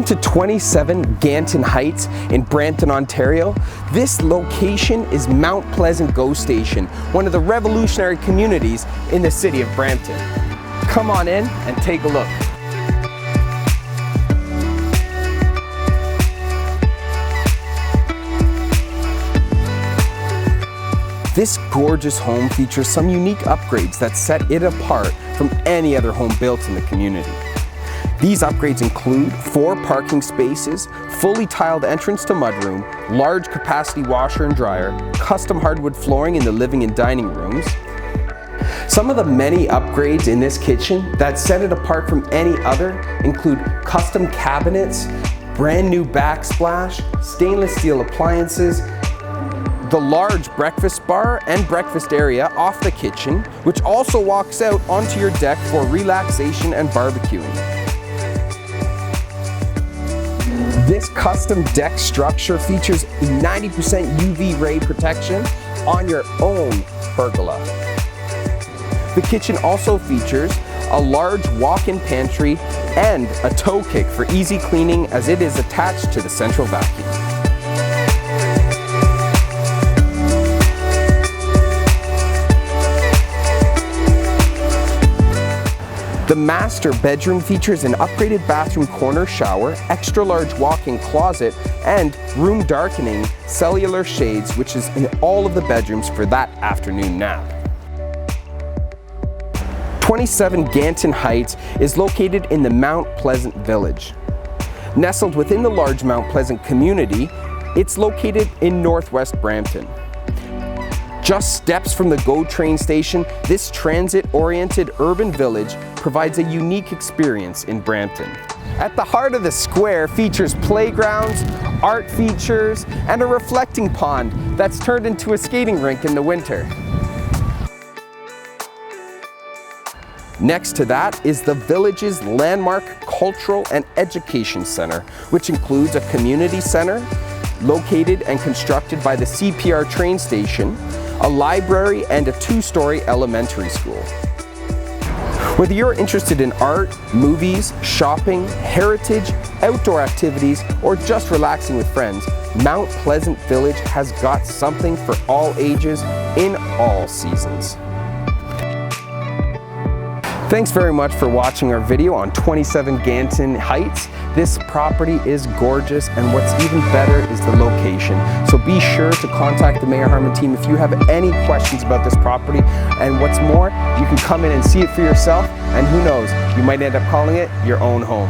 Welcome to 27 Ganton Heights in Brampton, Ontario. This location is Mount Pleasant GO Station, one of the revolutionary communities in the city of Brampton. Come on in and take a look. This gorgeous home features some unique upgrades that set it apart from any other home built in the community. These upgrades include 4 parking spaces, fully tiled entrance to mudroom, large capacity washer and dryer, custom hardwood flooring in the living and dining rooms. Some of the many upgrades in this kitchen that set it apart from any other include custom cabinets, brand new backsplash, stainless steel appliances, the large breakfast bar and breakfast area off the kitchen, which also walks out onto your deck for relaxation and barbecuing. This custom deck structure features 90% UV ray protection on your own pergola. The kitchen also features a large walk-in pantry and a toe kick for easy cleaning, as it is attached to the central vacuum. The master bedroom features an upgraded bathroom corner shower, extra large walk-in closet, and room darkening cellular shades, which is in all of the bedrooms for that afternoon nap. 27 Ganton Heights is located in the Mount Pleasant Village. Nestled within the large Mount Pleasant community, it's located in northwest Brampton. Just steps from the GO train station, this transit-oriented urban village provides a unique experience in Brampton. At the heart of the square features playgrounds, art features, and a reflecting pond that's turned into a skating rink in the winter. Next to that is the village's landmark cultural and education center, which includes a community center located and constructed by the CPR train station, a library, and a 2-story elementary school. Whether you're interested in art, movies, shopping, heritage, outdoor activities, or just relaxing with friends, Mount Pleasant Village has got something for all ages in all seasons. Thanks very much for watching our video on 27 Ganton Heights. This property is gorgeous, and what's even better is the location. So be sure to contact the Mayer-Harman team if you have any questions about this property. And what's more, you can come in and see it for yourself, and who knows, you might end up calling it your own home.